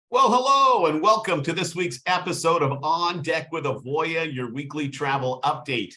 Well, hello and welcome to this week's episode of On Deck with Avoya, your weekly travel update.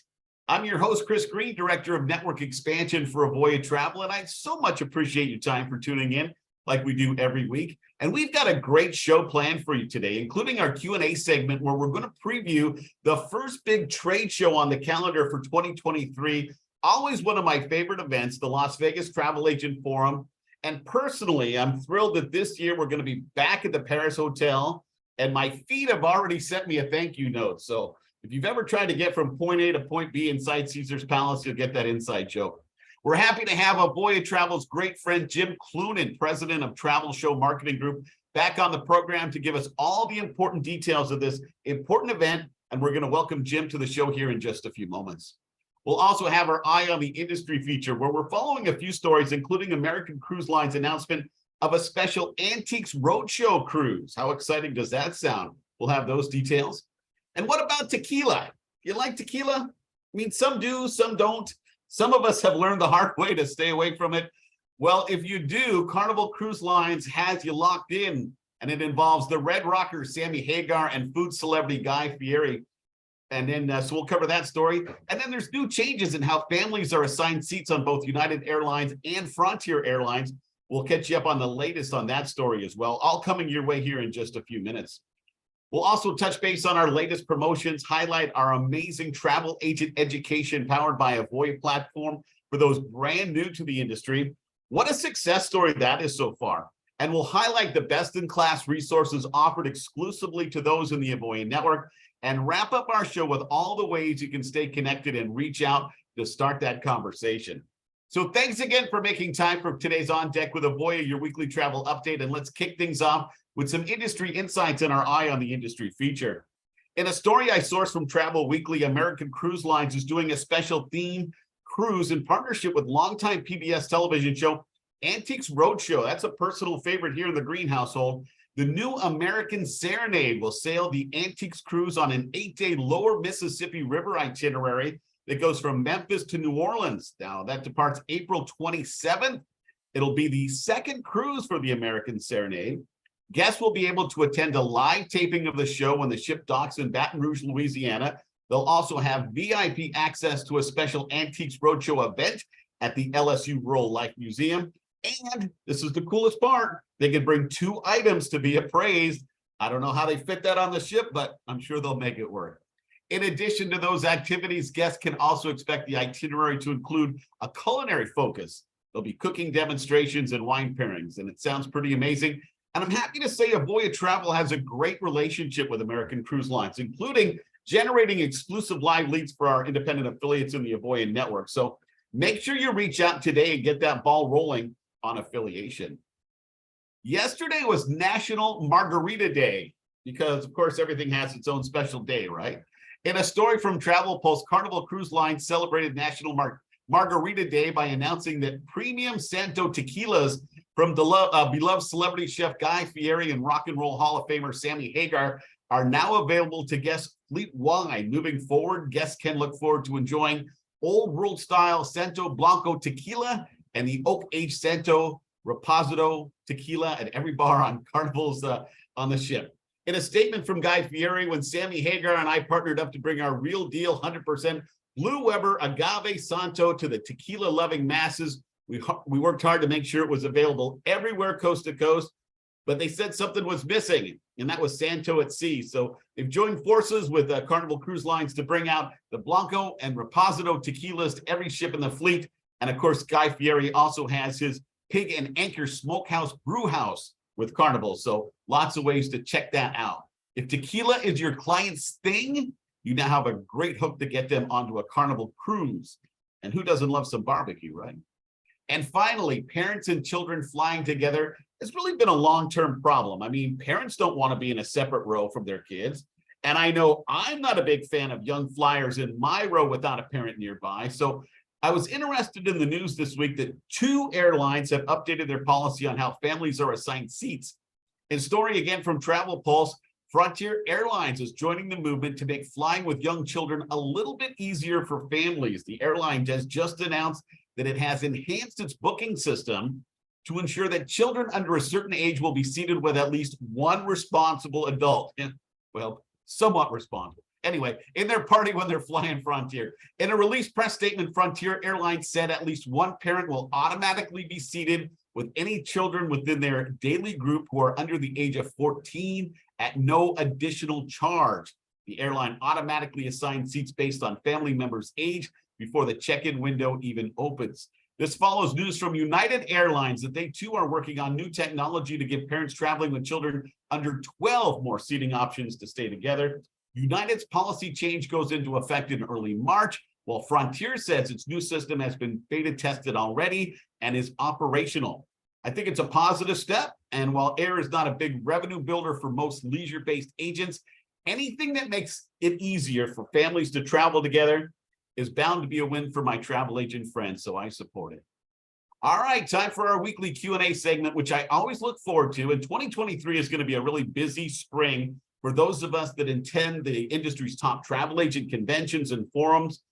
I'm your host, Chris Green, Director of Network Expansion for Avoya Travel, and I so much appreciate your time for tuning in like we do every week. And we've got a great show planned for you today, including our Q&A segment where we're going to preview the first big trade show on the calendar for 2023. Always one of my favorite events, the Las Vegas Travel Agent Forum. And personally, I'm thrilled that this year we're going to be back at the Paris Hotel, and my feet have already sent me a thank you note. So if you've ever tried to get from point A to point B inside Caesar's Palace, you'll get that inside joke. We're happy to have Avoya Travel's great friend, Jim Cloonan, president of Travel Show Marketing Group, back on the program to give us all the important details of this important event. And we're going to welcome Jim to the show here in just a few moments. We'll also have our eye on the industry feature where we're following a few stories, including American Cruise Line's announcement of a special Antiques Roadshow cruise. How exciting does that sound? We'll have those details. And what about tequila? You like tequila? I mean, some do, some don't. Some of us have learned the hard way to stay away from it. Well, if you do, Carnival Cruise Lines has you locked in, and it involves the Red Rocker, Sammy Hagar, and food celebrity Guy Fieri. And then, so we'll cover that story. And then there's new changes in how families are assigned seats on both United Airlines and Frontier Airlines. We'll catch you up on the latest on that story as well, all coming your way here in just a few minutes. We'll also touch base on our latest promotions, highlight our amazing travel agent education powered by Avoya platform for those brand new to the industry. What a success story that is so far. And we'll highlight the best-in-class resources offered exclusively to those in the Avoya network, and wrap up our show with all the ways you can stay connected and reach out to start that conversation. So thanks again for making time for today's On Deck with Avoya, your weekly travel update. And let's kick things off with some industry insights and our eye on the industry feature. In a story I sourced from Travel Weekly, American Cruise Lines is doing a special theme cruise in partnership with longtime PBS television show Antiques Roadshow. That's a personal favorite here in the Green household. The new American Serenade will sail the Antiques cruise on an 8-day lower Mississippi River itinerary that goes from Memphis to New Orleans. Now, that departs April 27th. It'll be the second cruise for the American Serenade. Guests will be able to attend a live taping of the show when the ship docks in Baton Rouge, Louisiana. They'll also have VIP access to a special Antiques Roadshow event at the LSU Rural Life Museum. And this is the coolest part, they can bring 2 items to be appraised. I don't know how they fit that on the ship, but I'm sure they'll make it work. In addition to those activities, guests can also expect the itinerary to include a culinary focus. There'll be cooking demonstrations and wine pairings, and it sounds pretty amazing. And I'm happy to say Avoya Travel has a great relationship with American Cruise Lines, including generating exclusive live leads for our independent affiliates in the Avoya network. So make sure you reach out today and get that ball rolling on affiliation. Yesterday was National Margarita Day because, of course, everything has its own special day, right? In a story from Travel Pulse, Carnival Cruise Line celebrated National Margarita Day by announcing that premium Santo tequilas from beloved celebrity chef Guy Fieri and Rock and Roll Hall of Famer Sammy Hagar are now available to guests fleet-wide. Moving forward, guests can look forward to enjoying old world style Santo Blanco tequila and the oak-aged Santo Reposado tequila at every bar on Carnival's on the ship. In a statement from Guy Fieri, when Sammy Hagar and I partnered up to bring our real deal 100% Blue Weber Agave Santo to the tequila-loving masses, we worked hard to make sure it was available everywhere coast to coast, but they said something was missing, and that was Santo at sea. So they've joined forces with Carnival Cruise Lines to bring out the Blanco and Reposado tequilas to every ship in the fleet. And of course, Guy Fieri also has his Pig and Anchor Smokehouse Brew House with Carnival. So lots of ways to check that out. If tequila is your client's thing, you now have a great hook to get them onto a Carnival cruise. And who doesn't love some barbecue, right? And finally, parents and children flying together has really been a long-term problem. I mean, parents don't want to be in a separate row from their kids. And I know I'm not a big fan of young flyers in my row without a parent nearby. So I was interested in the news this week that 2 airlines have updated their policy on how families are assigned seats. In story again from Travel Pulse, Frontier Airlines is joining the movement to make flying with young children a little bit easier for families. The airline has just announced that it has enhanced its booking system to ensure that children under a certain age will be seated with at least one responsible adult. Well, somewhat responsible. Anyway, in their party when they're flying Frontier. In a released press statement, Frontier Airlines said at least one parent will automatically be seated with any children within their daily group who are under the age of 14 at no additional charge. The airline automatically assigns seats based on family members' age before the check-in window even opens. This follows news from United Airlines that they too are working on new technology to give parents traveling with children under 12 more seating options to stay together. United's policy change goes into effect in early March, while Frontier says its new system has been beta tested already and is operational. I think it's a positive step, and while air is not a big revenue builder for most leisure-based agents, anything that makes it easier for families to travel together is bound to be a win for my travel agent friends, so I support it. All right, time for our weekly Q&A segment, which I always look forward to, and 2023 is going to be a really busy spring for those of us that attend the industry's top travel agent conventions and forums.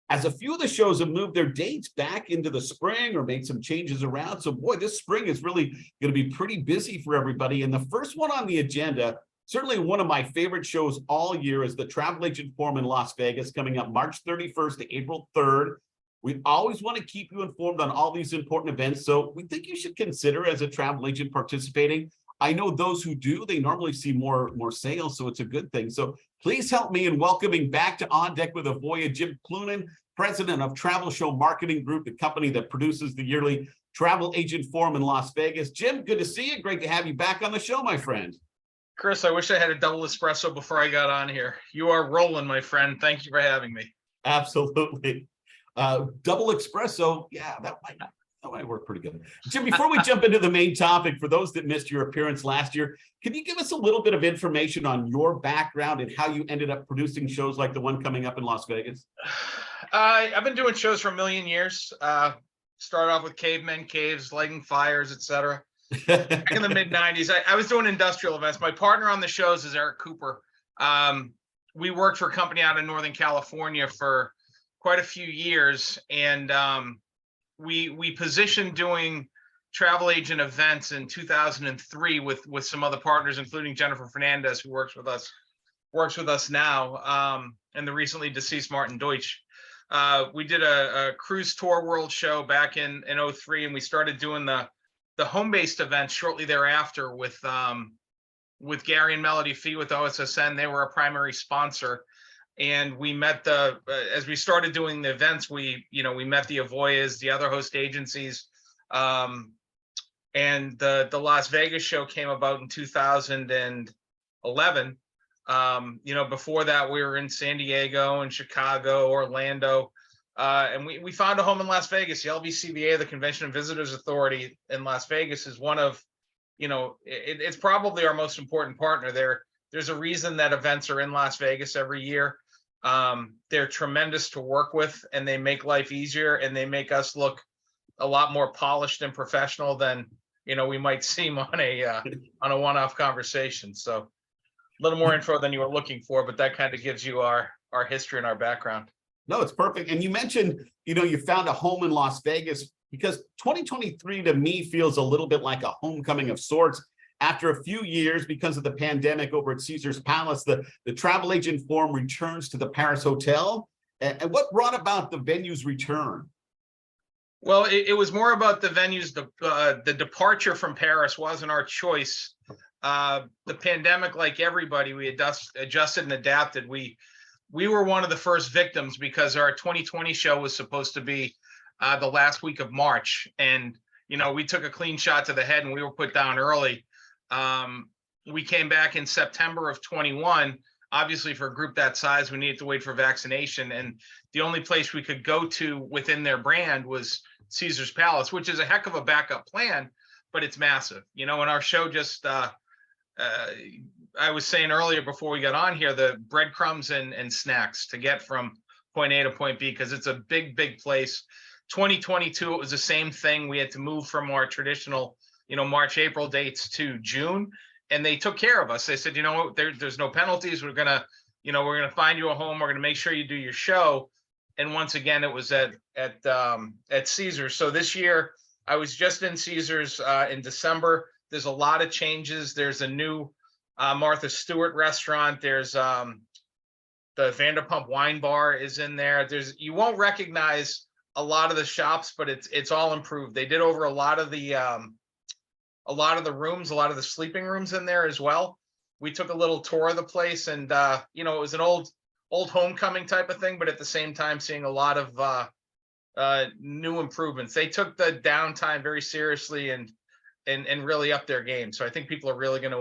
As a few of the shows have moved their dates back into the spring or made some changes around, so boy, this spring is really going to be pretty busy for everybody. And the first one on the agenda, certainly one of my favorite shows all year, is the Travel Agent Forum in Las Vegas, coming up March 31st to April 3rd. We always want to keep you informed on all these important events, so we think you should consider as a travel agent participating. I know those who do, they normally see more sales, so it's a good thing. So please help me in welcoming back to On Deck with Avoya, Jim Cloonan, president of Travel Show Marketing Group, the company that produces the yearly Travel Agent Forum in Las Vegas. Jim, good to see you. Great to have you back on the show, my friend. Chris, I wish I had a double espresso before I got on here. You are rolling, my friend. Thank you for having me. Absolutely. Double espresso, yeah, that might work pretty good. Jim, before we jump into the main topic, for those that missed your appearance last year, can you give us a little bit of information on your background and how you ended up producing shows like the one coming up in Las Vegas? I've been doing shows for a million years. Started off with cavemen, caves, lighting fires, etc. Back in the mid-90s, I was doing industrial events. My partner on the shows is Eric Cooper. We worked for a company out in Northern California for quite a few years, and we positioned doing travel agent events in 2003 with some other partners, including Jennifer Fernandez, who works with us now, and the recently deceased Martin Deutsch. We did a cruise tour world show back in 03, and we started doing the home-based events shortly thereafter with Gary and Melody Fee with OSSN. They were a primary sponsor. And we met as we started doing the events, we met the Avoyas, the other host agencies, and the Las Vegas show came about in 2011. Before that, we were in San Diego and Chicago, Orlando, and we found a home in Las Vegas. The LVCVA, the Convention and Visitors Authority in Las Vegas, is one of, it's probably our most important partner there. There's a reason that events are in Las Vegas every year. They're tremendous to work with, and they make life easier, and they make us look a lot more polished and professional than we might seem on a one-off conversation. So a little more info than you were looking for, but that kind of gives you our history and our background. No, it's perfect. And you mentioned you found a home in Las Vegas, because 2023 to me feels a little bit like a homecoming of sorts. After a few years, because of the pandemic over at Caesar's Palace, the Travel Agent Forum returns to the Paris Hotel. And what brought about the venue's return? Well, it was more about the venues. The departure from Paris wasn't our choice. The pandemic, like everybody, we adjusted and adapted. We were one of the first victims, because our 2020 show was supposed to be the last week of March. And, we took a clean shot to the head, and we were put down early. We came back in September of 21. Obviously, for a group that size, we needed to wait for vaccination, and the only place we could go to within their brand was Caesar's Palace, which is a heck of a backup plan, but it's massive. And our show just I was saying earlier before we got on here, the breadcrumbs and snacks to get from point A to point B, because it's a big place. 2022, it was the same thing. We had to move from our traditional March, April dates to June, and they took care of us. They said, there's no penalties. We're gonna find you a home. We're gonna make sure you do your show. And once again, it was at Caesar. So this year, I was just in Caesars in December. There's a lot of changes. There's a new Martha Stewart restaurant. There's the Vanderpump Wine Bar is in there. You won't recognize a lot of the shops, but it's all improved. They did over a lot of the rooms, a lot of the sleeping rooms in there as well. We took a little tour of the place, and it was an old homecoming type of thing, but at the same time seeing a lot of new improvements. They took the downtime very seriously and really up their game. So I think people are really going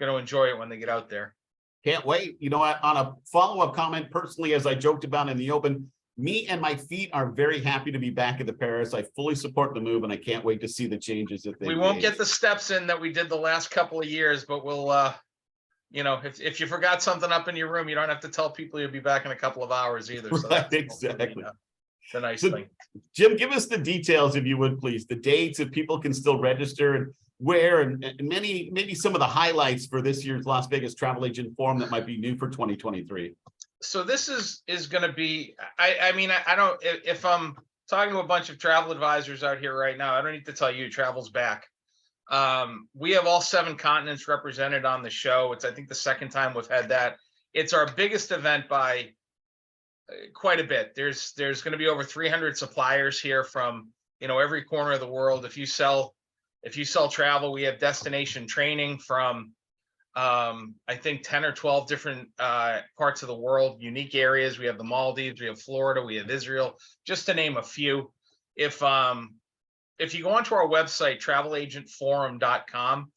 to enjoy it when they get out there. Can't wait. On a follow-up comment, personally, as I joked about in the open, me and my feet are very happy to be back at the Paris. I fully support the move, and I can't wait to see the changes that they We won't get the steps in that we did the last couple of years, but we'll if you forgot something up in your room, you don't have to tell people you'll be back in a couple of hours either. So right, exactly. The nice thing. Jim, give us the details, if you would, please. The dates, if people can still register, and where, and maybe some of the highlights for this year's Las Vegas Travel Agent Forum that might be new for 2023. So this is going to be, I don't, if I'm talking to a bunch of travel advisors out here right now, I don't need to tell you travel's back. We have all 7 continents represented on the show. It's, I think, the second time we've had that. It's our biggest event by quite a bit. There's going to be over 300 suppliers here from, every corner of the world. If you sell travel, we have destination training from, I think 10 or 12 different parts of the world, unique areas. We have the Maldives, we have Florida, we have Israel, just to name a few. If you go onto our website, travelagentforum.com,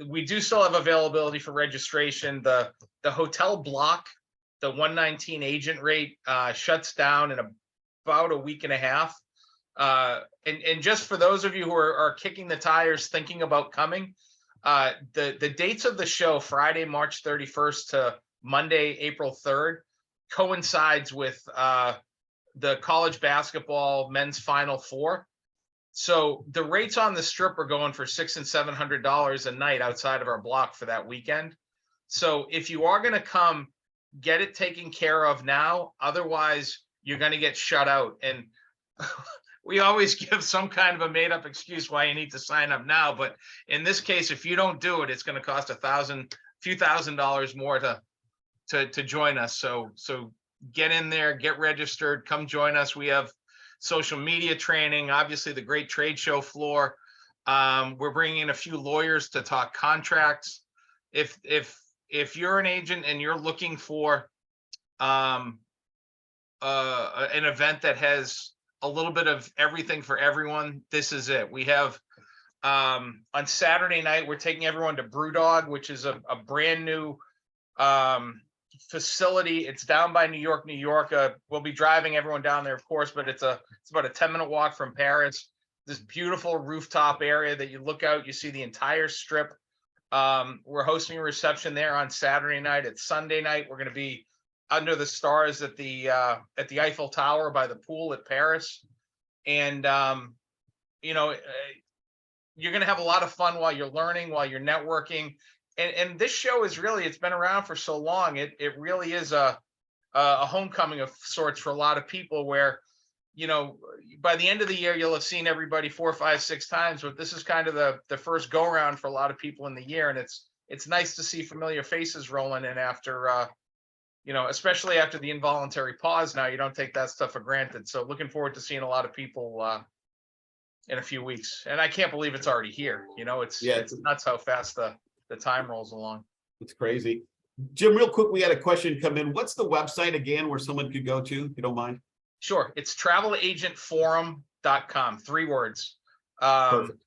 we do still have availability for registration. The hotel block, the 119 agent rate, shuts down in about a week and a half. And just for those of you who are kicking the tires, thinking about coming, the dates of the show, Friday, March 31st to Monday, April 3rd, coincides with the college basketball men's Final Four. So the rates on the strip are going for $600 and $700 a night outside of our block for that weekend. So if you are going to come, get it taken care of now. Otherwise, you're going to get shut out. And we always give some kind of a made-up excuse why you need to sign up now. But in this case, if you don't do it, it's going to cost a few thousand dollars more to join us. So get in there, get registered, come join us. We have social media training, obviously the great trade show floor. We're bringing in a few lawyers to talk contracts. If you're an agent and you're looking for an event that has a little bit of everything for everyone, this is it. We have on Saturday night, we're taking everyone to Brewdog, which is a brand new facility. It's down by New York. We'll be driving everyone down there, of course, but it's about a 10-minute walk from Paris. This beautiful rooftop area that you look out, you see the entire strip. We're hosting a reception there on Saturday night. It's Sunday night. We're going to be under the stars at the Eiffel Tower by the pool at Paris. And, you're going to have a lot of fun while you're learning, while you're networking. And this show is really, it's been around for so long. It really is a homecoming of sorts for a lot of people where, by the end of the year, you'll have seen everybody 4, 5, 6 times, but this is kind of the first go around for a lot of people in the year. And it's nice to see familiar faces rolling in after, especially after the involuntary pause. Now you don't take that stuff for granted. So looking forward to seeing a lot of people in a few weeks. And I can't believe it's already here. It's nuts how fast the time rolls along. It's crazy. Jim, real quick, we had a question come in. What's the website again where someone could go to, if you don't mind? Sure. It's travelagentforum.com, 3 words. Perfect.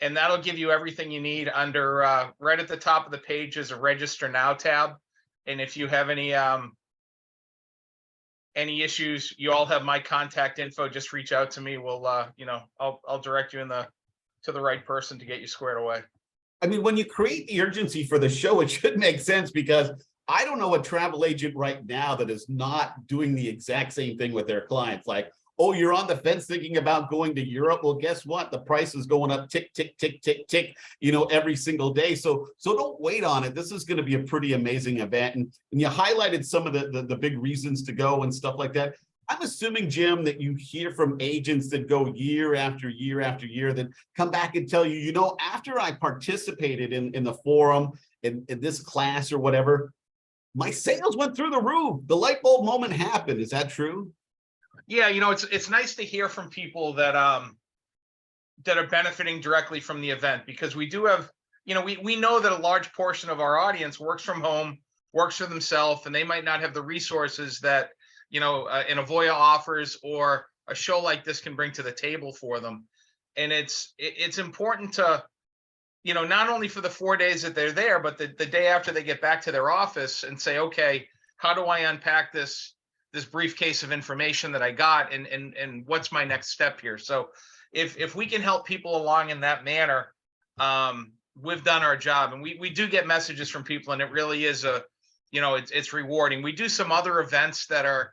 And that'll give you everything you need under right at the top of the page is a register now tab. And if you have any issues, you all have my contact info. Just reach out to me. We'll, I'll direct you to the right person to get you squared away. I mean, when you create the urgency for the show, it should make sense, because I don't know a travel agent right now that is not doing the exact same thing with their clients. Like, oh, you're on the fence thinking about going to Europe. Well, guess what? The price is going up tick, tick, tick, tick, tick, every single day. So don't wait on it. This is going to be a pretty amazing event. And you highlighted some of the big reasons to go and stuff like that. I'm assuming, Jim, that you hear from agents that go year after year after year that come back and tell you, after I participated in the forum, in this class or whatever, my sales went through the roof. The light bulb moment happened. Is that true? Yeah, it's nice to hear from people that that are benefiting directly from the event, because we do have, we know that a large portion of our audience works from home, works for themselves, and they might not have the resources that an Avoya offers or a show like this can bring to the table for them. And it's important to, not only for the 4 days that they're there, but the day after they get back to their office and say, okay, how do I unpack this briefcase of information that I got, and what's my next step here? So if we can help people along in that manner, we've done our job. And we do get messages from people, and it really is it's rewarding. We do some other events that are,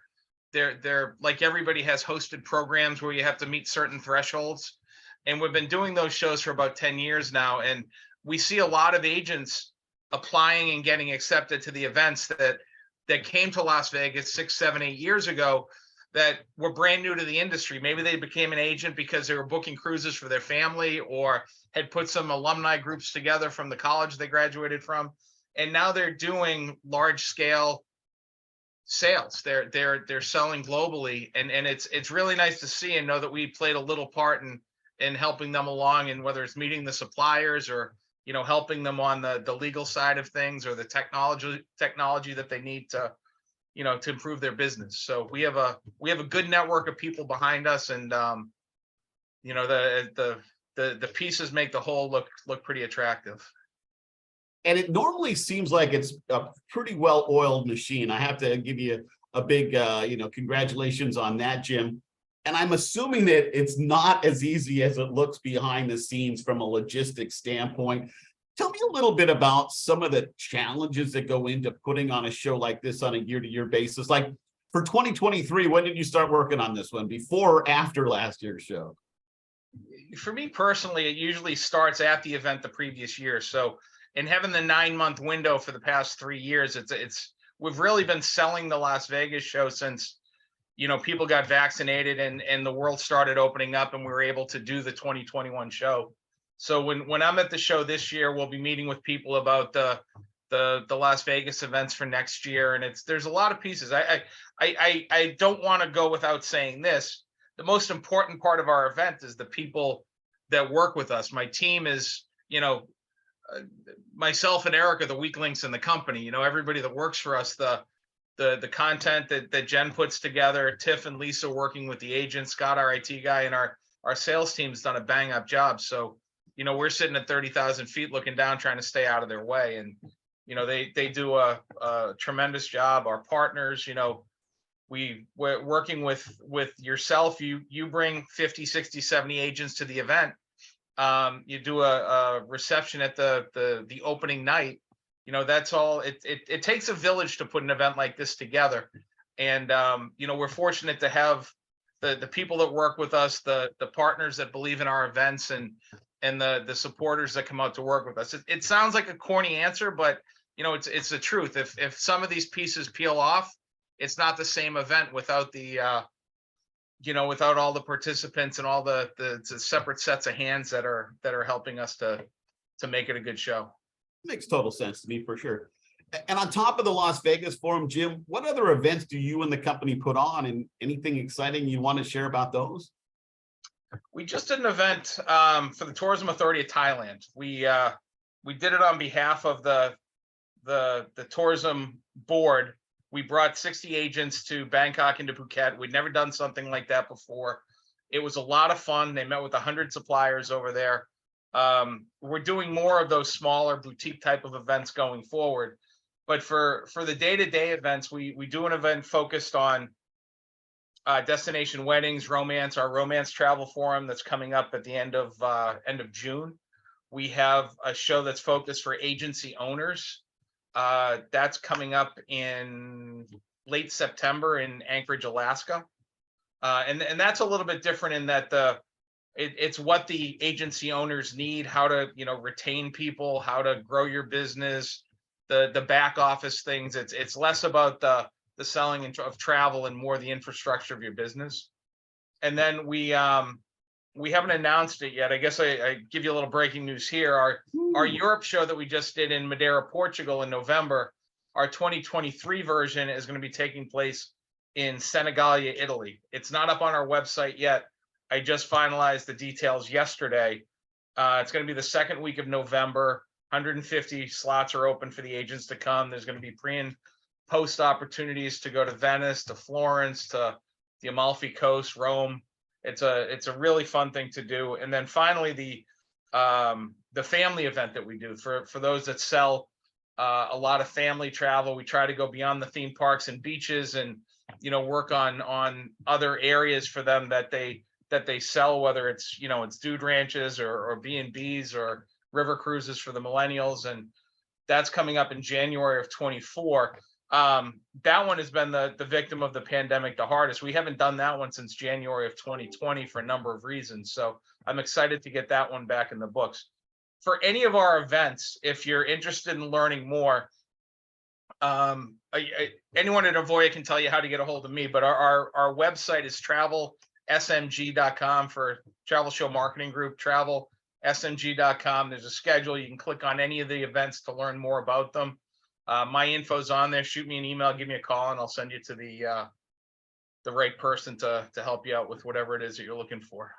they're like, everybody has hosted programs where you have to meet certain thresholds. And we've been doing those shows for about 10 years now. And we see a lot of agents applying and getting accepted to the events that came to Las Vegas 6, 7, 8 years ago, that were brand new to the industry. Maybe they became an agent because they were booking cruises for their family, or had put some alumni groups together from the college they graduated from. And now they're doing large scale sales. They're selling globally. And it's really nice to see and know that we played a little part in helping them along, and whether it's meeting the suppliers, or helping them on the legal side of things, or the technology that they need to to improve their business. So we have a good network of people behind us, and the pieces make the whole look pretty attractive. And it normally seems like it's a pretty well-oiled machine. I have to give you a big congratulations on that, Jim. And I'm assuming that it's not as easy as it looks behind the scenes from a logistics standpoint. Tell me a little bit about some of the challenges that go into putting on a show like this on a year-to-year basis. Like for 2023, when did you start working on this one? Before or after last year's show? For me personally, it usually starts at the event the previous year. So, and having the 9-month window for the past 3 years, we've really been selling the Las Vegas show since people got vaccinated and the world started opening up, and we were able to do the 2021 show. So when I'm at the show this year, we'll be meeting with people about the Las Vegas events for next year. And there's a lot of pieces. I don't want to go without saying this. The most important part of our event is the people that work with us. My team is, myself and Eric are the weak links in the company. Everybody that works for us, the content that Jen puts together, Tiff and Lisa working with the agents, Scott, our IT guy, and our sales team's done a bang up job. So, we're sitting at 30,000 feet looking down, trying to stay out of their way. And, they do a tremendous job. Our partners, we're working with yourself. You bring 50, 60, 70 agents to the event. You do a reception at the opening night. That's all. It takes a village to put an event like this together. And, we're fortunate to have the people that work with us, the partners that believe in our events, and the supporters that come out to work with us. It sounds like a corny answer, but it's the truth. If some of these pieces peel off, it's not the same event without the without all the participants and all the separate sets of hands that are helping us to make it a good show. Makes total sense to me, for sure. And on top of the Las Vegas Forum, Jim, what other events do you and the company put on, and anything exciting you want to share about those? We just did an event for the Tourism Authority of Thailand. We did it on behalf of the tourism board. We brought 60 agents to Bangkok and to Phuket. We'd never done something like that before. It was a lot of fun. They met with 100 suppliers over there. We're doing more of those smaller boutique type of events going forward. But for the day-to-day events, we do an event focused on destination weddings, romance, our romance travel forum that's coming up at the end of June. We have a show that's focused for agency owners. That's coming up in late September in Anchorage, Alaska. And that's a little bit different in that it's what the agency owners need, how to retain people, how to grow your business, the back office things. It's less about the the selling of travel and more the infrastructure of your business. And then we haven't announced it yet. I guess I give you a little breaking news here. Our Europe show that we just did in Madeira, Portugal in November, our 2023 version is going to be taking place in Senigallia, Italy. It's not up on our website yet. I just finalized the details yesterday. It's going to be the second week of November. 150 slots are open for the agents to come. There's going to be pre and post opportunities to go to Venice, to Florence, to the Amalfi Coast, Rome. It's a really fun thing to do. And then finally, the family event that we do for those that sell a lot of family travel. We try to go beyond the theme parks and beaches, and work on other areas for them that they sell, whether it's it's dude ranches or B&Bs or river cruises for the millennials. And that's coming up in January of 24. That one has been the victim of the pandemic the hardest. We haven't done that one since January of 2020 for a number of reasons. So I'm excited to get that one back in the books. For any of our events, if you're interested in learning more, anyone at Avoya can tell you how to get a hold of me, but our website is travelsmg.com for Travel Show Marketing Group, travelsmg.com. There's a schedule. You can click on any of the events to learn more about them. My info's on there. Shoot me an email, give me a call, and I'll send you to the right person to help you out with whatever it is that you're looking for.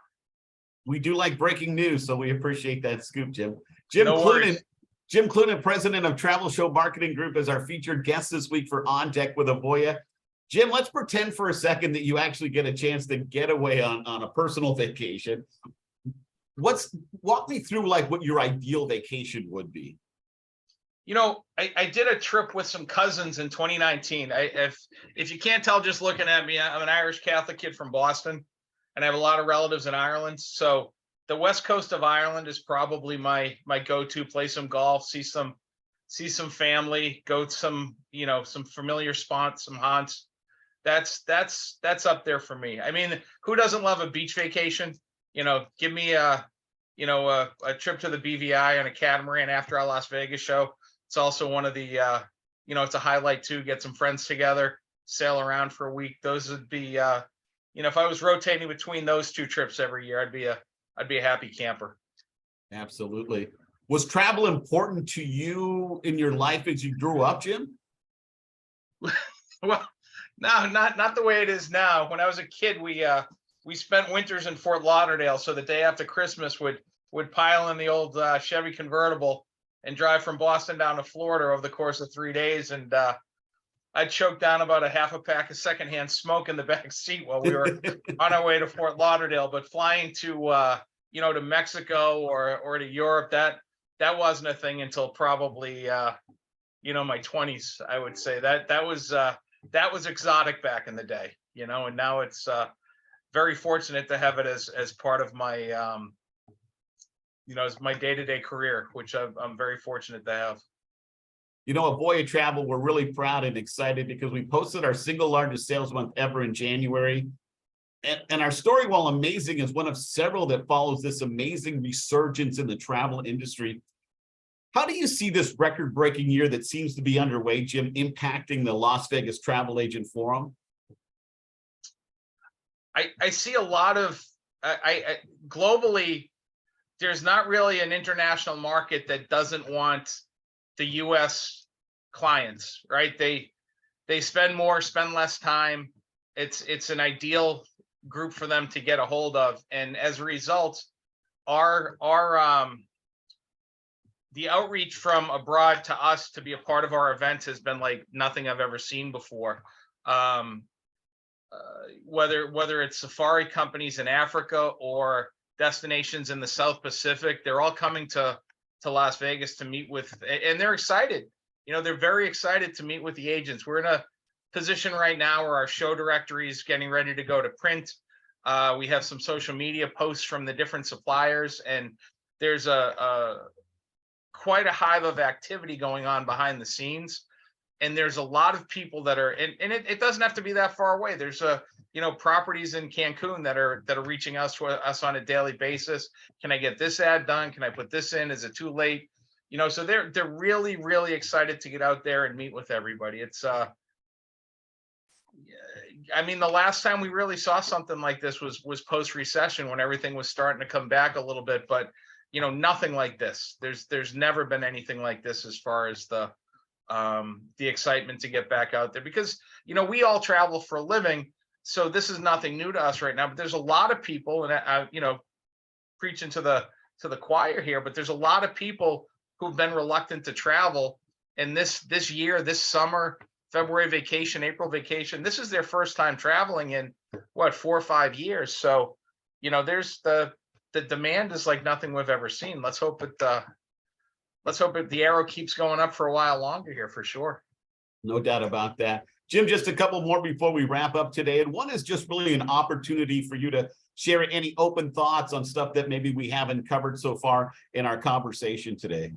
We do like breaking news, so we appreciate that scoop, Jim. Jim No Cloonan, worries. Jim Cloonan, president of Travel Show Marketing Group, is our featured guest this week for On Deck with Avoya. Jim, let's pretend for a second that you actually get a chance to get away on a personal vacation. Walk me through what your ideal vacation would be. I did a trip with some cousins in 2019. If you can't tell just looking at me, I'm an Irish Catholic kid from Boston, and I have a lot of relatives in Ireland. So the west coast of Ireland is probably my go-to. Play some golf, see some family, go to some familiar spots, some haunts. That's up there for me. I mean, who doesn't love a beach vacation? Give me a trip to the BVI on a catamaran after our Las Vegas show. It's also one of the it's a highlight too. Get some friends together, sail around for a week. Those would be if I was rotating between those two trips every year, I'd be a happy camper. Absolutely. Was travel important to you in your life as you grew up, Jim? Well, no, not the way it is now. When I was a kid, we spent winters in Fort Lauderdale, so the day after Christmas would pile in the old Chevy convertible and drive from Boston down to Florida over the course of 3 days. And I'd choke down about a half a pack of secondhand smoke in the back seat while we were on our way to Fort Lauderdale. But flying to to Mexico or to Europe, that wasn't a thing until probably my 20s. I would say that was exotic back in the day, and now it's very fortunate to have it as part of my as my day-to-day career, which I'm very fortunate to have. Avoya Travel, we're really proud and excited because we posted our single largest sales month ever in January. And our story, while amazing, is one of several that follows this amazing resurgence in the travel industry. How do you see this record-breaking year that seems to be underway, Jim, impacting the Las Vegas Travel Agent Forum? I see a lot of globally, there's not really an international market that doesn't want the US clients, right? They spend more, spend less time. It's an ideal group for them to get a hold of. And as a result, our the outreach from abroad to us to be a part of our events has been like nothing I've ever seen before. Whether it's safari companies in Africa or destinations in the South Pacific, they're all coming to Las Vegas to meet with, and they're excited. They're very excited to meet with the agents. We're in a position right now where our show directory is getting ready to go to print. We have some social media posts from the different suppliers, and there's quite a hive of activity going on behind the scenes. And there's a lot of people that are, and it doesn't have to be that far away. There's properties in Cancun that are reaching us on a daily basis. Can I get this ad done? Can I put this in? Is it too late? So they're really, really excited to get out there and meet with everybody. It's I mean, the last time we really saw something like this was post-recession when everything was starting to come back a little bit, but nothing like this. There's never been anything like this as far as the excitement to get back out there, because we all travel for a living, so this is nothing new to us right now. But there's a lot of people, and preaching to the choir here, but there's a lot of people who've been reluctant to travel, and this year, this summer, February vacation, April vacation, this is their first time traveling in 4 or 5 years. So there's the demand is like nothing we've ever seen. Let's hope the arrow keeps going up for a while longer here, for sure. No doubt about that. Jim, just a couple more before we wrap up today. And one is just really an opportunity for you to share any open thoughts on stuff that maybe we haven't covered so far in our conversation today.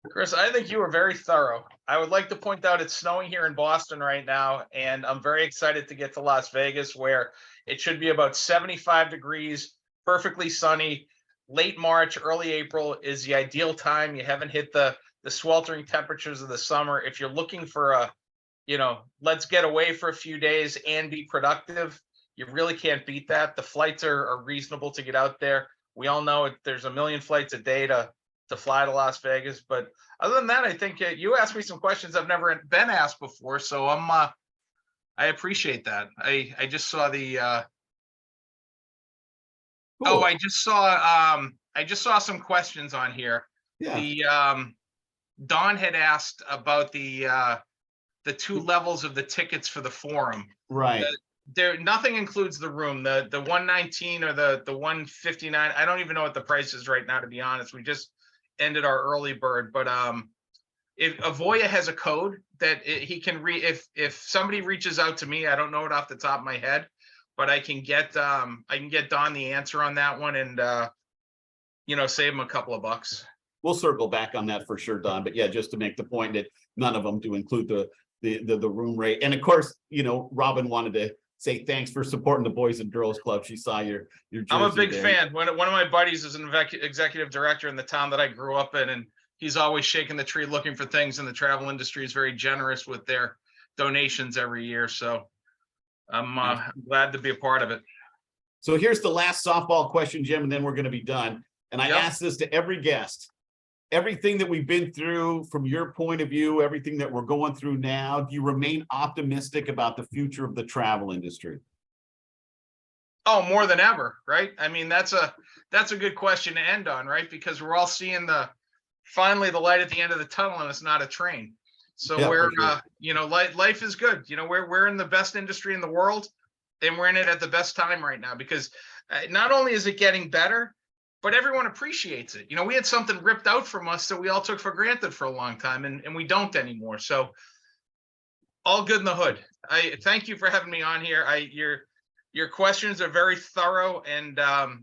Chris, I think you were very thorough. I would like to point out it's snowing here in Boston right now, and I'm very excited to get to Las Vegas, where it should be about 75 degrees, perfectly sunny. Late March, early April is the ideal time. You haven't hit the sweltering temperatures of the summer. If you're looking for let's get away for a few days and be productive, you really can't beat that. The flights are reasonable to get out there. We all know there's a million flights a day to fly to Las Vegas. But other than that, I think you asked me some questions I've never been asked before. So I appreciate that. I just saw the Cool. I just saw some questions on here. Yeah. The Don had asked about the 2 levels of the tickets for the forum. Right. Nothing includes the room. The 119 or the 159. I don't even know what the price is right now, to be honest. We just ended our early bird, but if Avoya has a code that he can if somebody reaches out to me, I don't know it off the top of my head, but I can get Don the answer on that one, and save him a couple of bucks. We'll circle back on that for sure, Don. But yeah, just to make the point that none of them do include the room rate. And of course, Robin wanted to say thanks for supporting the Boys and Girls Club. She saw your jersey. I'm a big there. fan. One of my buddies is an executive director in the town that I grew up in, and he's always shaking the tree looking for things. And the travel industry is very generous with their donations every year. So I'm glad to be a part of it. So here's the last softball question, Jim, and then we're going to be done. And I ask this to every guest. Everything that we've been through from your point of view, everything that we're going through now, do you remain optimistic about the future of the travel industry? Oh, more than ever, right? I mean, that's a good question to end on, right? Because we're all seeing finally the light at the end of the tunnel, and it's not a train. So life is good. We're in the best industry in the world, and we're in it at the best time right now, because not only is it getting better, but everyone appreciates it. We had something ripped out from us that we all took for granted for a long time, and we don't anymore. So all good in the hood. I thank you for having me on here. Your questions are very thorough, and I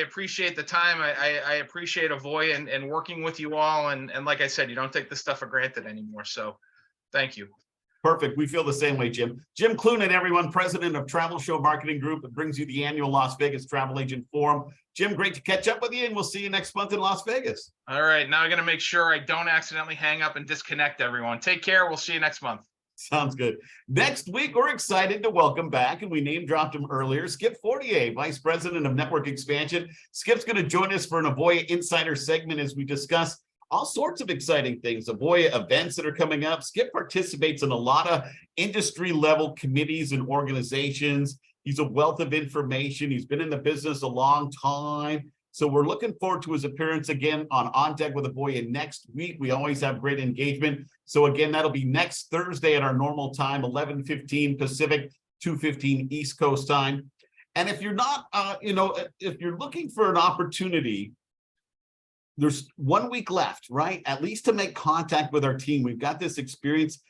appreciate the time. I appreciate Avoya and working with you all. And like I said, you don't take this stuff for granted anymore. So thank you. Perfect. We feel the same way, Jim. Jim Cloonan, everyone, president of Travel Show Marketing Group, that brings you the annual Las Vegas Travel Agent Forum. Jim, great to catch up with you, and we'll see you next month in Las Vegas. All right. Now I'm going to make sure I don't accidentally hang up and disconnect everyone. Take care. We'll see you next month. Sounds good. Next week, we're excited to welcome back, and we name dropped him earlier, Skip Fortier, Vice President of Network Expansion. Skip's going to join us for an Avoya Insider segment as we discuss all sorts of exciting things, Avoya events that are coming up. Skip participates in a lot of industry level committees and organizations. He's a wealth of information. He's been in the business a long time. So we're looking forward to his appearance again on Deck with Avoya next week. We always have great engagement. So again, that'll be next Thursday at our normal time, 11:15 Pacific, 2:15 East Coast time. And if you're not, if you're looking for an opportunity, there's 1 week left, right? At least to make contact with our team. We've got this experience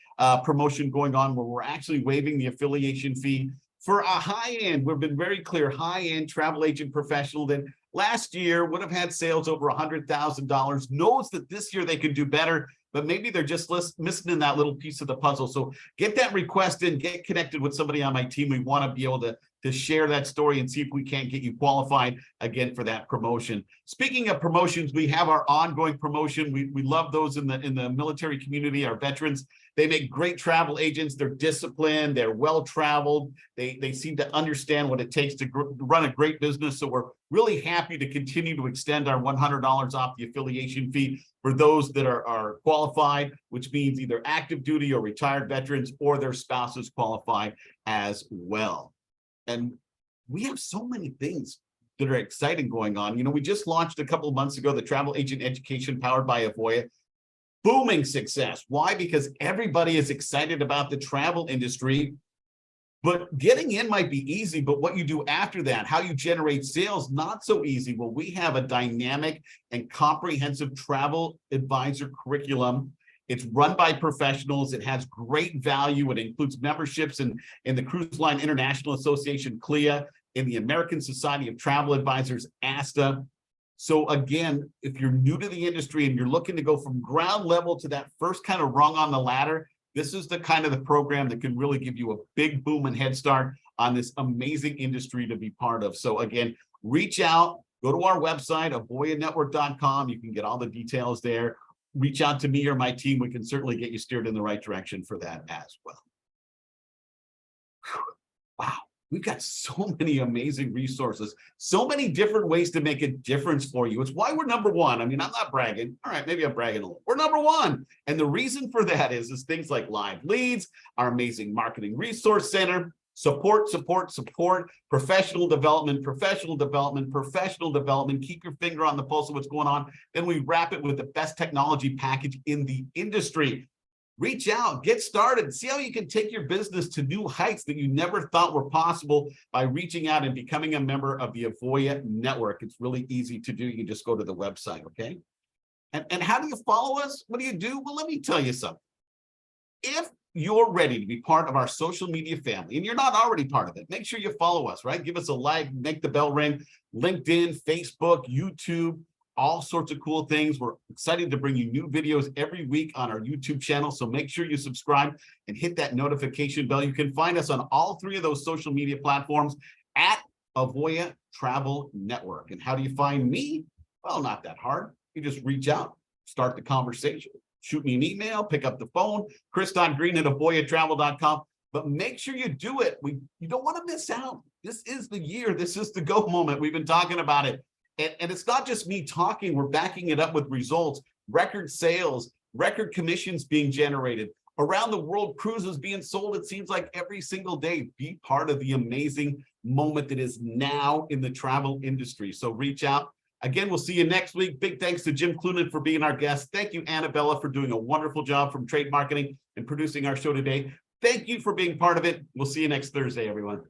promotion going on where we're actually waiving the affiliation fee for a high-end, we've been very clear, high-end travel agent professional that last year would have had sales over $100,000, knows that this year they can do better, but maybe they're just missing in that little piece of the puzzle. So get that request in, get connected with somebody on my team. We want to be able to to share that story and see if we can't get you qualified again for that promotion. Speaking of promotions, we have our ongoing promotion. We love those in the military community, our veterans. They make great travel agents. They're disciplined, they're well-traveled. They seem to understand what it takes to run a great business. So we're really happy to continue to extend our $100 off the affiliation fee for those that are qualified, which means either active duty or retired veterans or their spouses qualify as well. And we have so many things that are exciting going on. You know, we just launched a couple of months ago, the Travel Agent Education powered by Avoya. Booming success. Why? Because everybody is excited about the travel industry, but getting in might be easy, but what you do after that, how you generate sales, not so easy. Well, we have a dynamic and comprehensive travel advisor curriculum. It's run by professionals. It has great value. It includes memberships in the Cruise Line International Association, CLIA, in the American Society of Travel Advisors, ASTA. So again, if you're new to the industry and you're looking to go from ground level to that first kind of rung on the ladder, this is the kind of the program that can really give you a big boom and head start on this amazing industry to be part of. So again, reach out, go to our website, avoyanetwork.com. You can get all the details there. Reach out to me or my team. We can certainly get you steered in the right direction for that as well. Whew. Wow. We've got so many amazing resources, so many different ways to make a difference for you. It's why we're number one. I mean, I'm not bragging. All right, maybe I'm bragging a little. We're number one. And the reason for that is things like live leads, our amazing marketing resource center, support, professional development, professional development. Keep your finger on the pulse of what's going on. Then we wrap it with the best technology package in the industry. Reach out, get started, see how you can take your business to new heights that you never thought were possible by reaching out and becoming a member of the Avoya network. It's really easy to do. You can just go to the website, okay? And how do you follow us? What do you do? Well, let me tell you something. If you're ready to be part of our social media family and you're not already part of it, make sure you follow us, right? Give us a like, make the bell ring, LinkedIn, Facebook, YouTube, all sorts of cool things. We're excited to bring you new videos every week on our YouTube channel. So make sure you subscribe and hit that notification bell. You can find us on all three of those social media platforms at Avoya Travel Network. And how do you find me? Well, not that hard. You just reach out, start the conversation, shoot me an email, pick up the phone, chris.green@avoyatravel.com. But make sure you do it. You don't want to miss out. This is the year. This is the go moment. We've been talking about it. And it's not just me talking, we're backing it up with results, record sales, record commissions being generated. Around the world, cruises being sold, it seems like every single day. Be part of the amazing moment that is now in the travel industry. So reach out. Again, we'll see you next week. Big thanks to Jim Cloonan for being our guest. Thank you, Annabella, for doing a wonderful job from Trade Marketing and producing our show today. Thank you for being part of it. We'll see you next Thursday, everyone.